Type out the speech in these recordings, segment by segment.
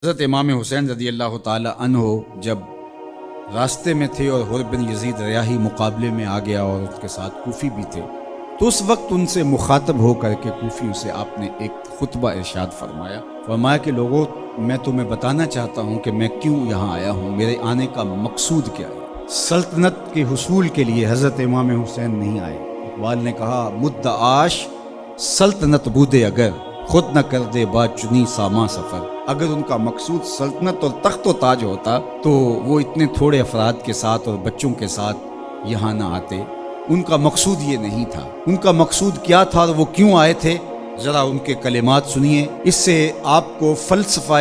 حضرت امام حسین رضی اللہ تعالی عنہ جب راستے میں تھے اور حر بن یزید ریاحی مقابلے میں آ گیا اور اس کے ساتھ کوفی بھی تھے، تو اس وقت ان سے مخاطب ہو کر کے کوفیوں سے آپ نے ایک خطبہ ارشاد فرمایا کہ لوگوں، میں تمہیں بتانا چاہتا ہوں کہ میں کیوں یہاں آیا ہوں، میرے آنے کا مقصود کیا ہے۔ سلطنت کے حصول کے لیے حضرت امام حسین نہیں آئے۔ اقبال نے کہا مدعاش سلطنت بودے اگر، خود نہ کر دے با چنی ساما سفر۔ اگر ان کا مقصود سلطنت اور تخت و تاج ہوتا تو وہ اتنے تھوڑے افراد کے ساتھ اور بچوں کے ساتھ یہاں نہ آتے۔ ان کا مقصود یہ نہیں تھا۔ ان کا مقصود کیا تھا اور وہ کیوں آئے تھے، ذرا ان کے کلمات سنیے، اس سے آپ کو فلسفہ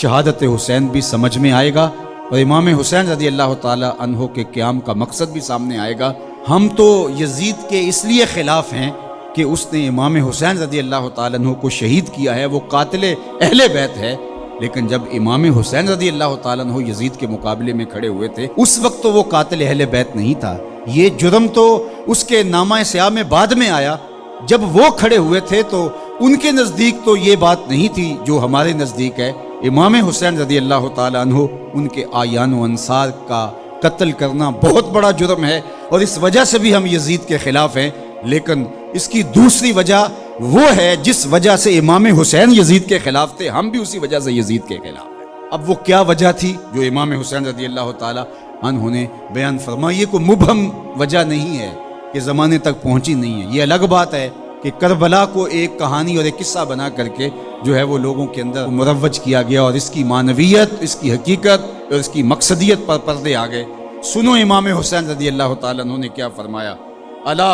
شہادت حسین بھی سمجھ میں آئے گا اور امام حسین رضی اللہ تعالی عنہ کے قیام کا مقصد بھی سامنے آئے گا۔ ہم تو یزید کے اس لیے خلاف ہیں کہ اس نے امام حسین رضی اللہ تعالیٰ عنہ کو شہید کیا ہے، وہ قاتل اہل بیت ہے، لیکن جب امام حسین رضی اللہ تعالیٰ عنہ یزید کے مقابلے میں کھڑے ہوئے تھے اس وقت تو وہ قاتل اہل بیت نہیں تھا۔ یہ جرم تو اس کے نامہ سیاہ میں بعد میں آیا۔ جب وہ کھڑے ہوئے تھے تو ان کے نزدیک تو یہ بات نہیں تھی جو ہمارے نزدیک ہے۔ امام حسین رضی اللہ تعالیٰ عنہ، ان کے آیان و انصار کا قتل کرنا بہت بڑا جرم ہے اور اس وجہ سے بھی ہم یزید کے خلاف ہیں، لیکن اس کی دوسری وجہ وہ ہے جس وجہ سے امام حسین یزید کے خلاف تھے، ہم بھی اسی وجہ سے یزید کے خلاف ہیں۔ اب وہ کیا وجہ تھی جو امام حسین رضی اللہ تعالی عنہ نے بیان فرمائی؟ یہ کوئی مبہم وجہ نہیں ہے کہ زمانے تک پہنچی نہیں ہے۔ یہ الگ بات ہے کہ کربلا کو ایک کہانی اور ایک قصہ بنا کر کے جو ہے وہ لوگوں کے اندر مروج کیا گیا اور اس کی معنویت، اس کی حقیقت اور اس کی مقصدیت پر پردے آ گئے۔ سنو امام حسین رضی اللہ تعالی عنہ نے کیا فرمایا، الا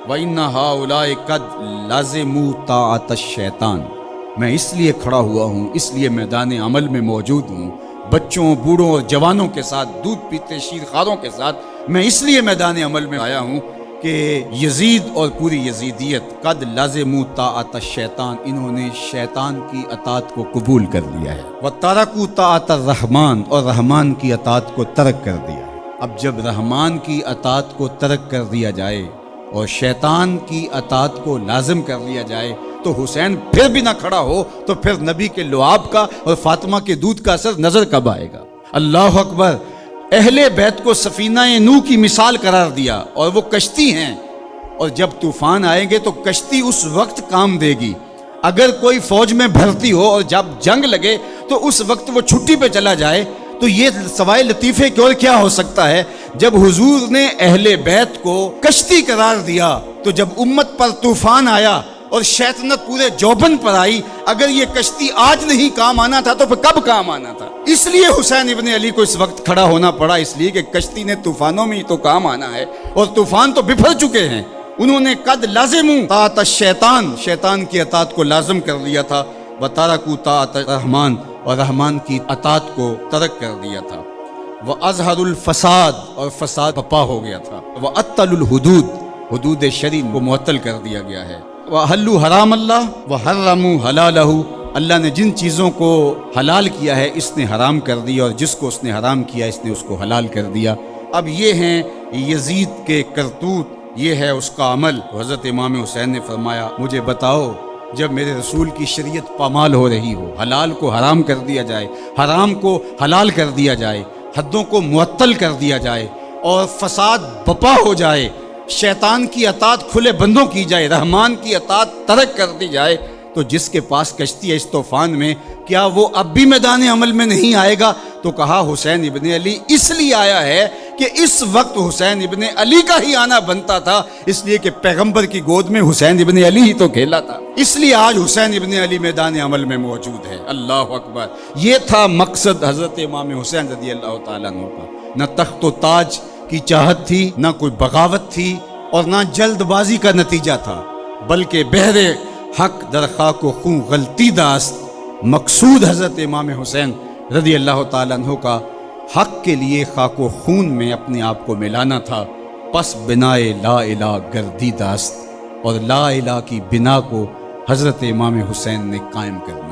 وَإِنَّ هَؤُلَاءِ قَدْ لَازِمُوا طَاعَةَ الشَّيْطَانِ۔ میں اس لیے کھڑا ہوا ہوں، اس لیے میدان عمل میں موجود ہوں، بچوں، بوڑھوں اور جوانوں کے ساتھ، دودھ پیتے شیرخواروں کے ساتھ میں اس لیے میدان عمل میں آیا ہوں کہ یزید اور پوری یزیدیت قد لازموا طاعۃ الشیطان، انہوں نے شیطان کی اطاعت کو قبول کر لیا ہے، وترکوا طاعۃ الرحمن، اور رحمان کی اطاعت کو ترک کر دیا ہے۔ اب جب رحمان کی اطاعت کو ترک کر دیا جائے اور شیطان کی اطاعت کو لازم کر لیا جائے تو حسین پھر بھی نہ کھڑا ہو تو پھر نبی کے لعاب کا اور فاطمہ کے دودھ کا اثر نظر کب آئے گا؟ اللہ اکبر۔ اہل بیت کو سفینہ نوح کی مثال قرار دیا اور وہ کشتی ہیں، اور جب طوفان آئیں گے تو کشتی اس وقت کام دے گی۔ اگر کوئی فوج میں بھرتی ہو اور جب جنگ لگے تو اس وقت وہ چھٹی پہ چلا جائے تو یہ سوائے لطیفے کی اور کیا ہو سکتا ہے؟ جب حضور نے اہل بیت کو کشتی قرار دیا تو جب امت پر طوفان آیا اور شیطنت پورے جوبن پر آئی، اگر یہ کشتی آج نہیں کام آنا تھا تو پھر کب کام آنا تھا؟ اس لیے حسین ابن علی کو اس وقت کھڑا ہونا پڑا، اس لیے کہ کشتی نے طوفانوں میں ہی تو کام آنا ہے اور طوفان تو بفر چکے ہیں۔ انہوں نے قد لازموا طاعۃ الشیطان، شیطان کی اطاعت کو لازم کر لیا تھا، وترکوا طاعۃ الرحمن، اور رحمان کی اطاعت کو ترک کر دیا تھا، وَأَظْهَرُ الْفَسَادِ، اور فساد بپا ہو گیا تھا، وَأَطَّلُ الْحُدُودِ، حدود شرعی کو معطل کر دیا گیا ہے، وَأَحَلُّوا حرام اللہ وَحَرَّمُوا حَلَالَهُ، اللہ نے جن چیزوں کو حلال کیا ہے اس نے حرام کر دیا اور جس کو اس نے حرام کیا اس نے اس کو حلال کر دیا۔ اب یہ ہیں یزید کے کرتوت، یہ ہے اس کا عمل۔ حضرت امام حسین نے فرمایا مجھے بتاؤ، جب میرے رسول کی شریعت پامال ہو رہی ہو، حلال کو حرام کر دیا جائے، حرام کو حلال کر دیا جائے، حدوں کو معطل کر دیا جائے اور فساد بپا ہو جائے، شیطان کی اطاعت کھلے بندوں کی جائے، رحمان کی اطاعت ترک کر دی جائے، تو جس کے پاس کشتی ہے اس طوفان میں، کیا وہ اب بھی میدان عمل میں نہیں آئے گا؟ تو کہا حسین ابن علی اس لیے آیا ہے کہ اس وقت حسین ابن علی کا ہی آنا بنتا تھا، اس لیے کہ پیغمبر کی گود میں حسین ابن علی ہی تو کھیلا تھا، اس لیے آج حسین ابن علی میدان عمل میں موجود ہے۔ اللہ اکبر۔ یہ تھا مقصد حضرت امام حسین رضی اللہ تعالیٰ عنہ کا۔ نہ تخت و تاج کی چاہت تھی، نہ کوئی بغاوت تھی اور نہ جلد بازی کا نتیجہ تھا، بلکہ بہر حق در خاک و خون غلطی داست۔ مقصود حضرت امام حسین رضی اللہ تعالیٰ عنہ کا حق کے لیے خاک و خون میں اپنے آپ کو ملانا تھا، پس بنائے لا الہ گردی داست، اور لا الہ کی بنا کو حضرت امام حسین نے قائم کر دیا۔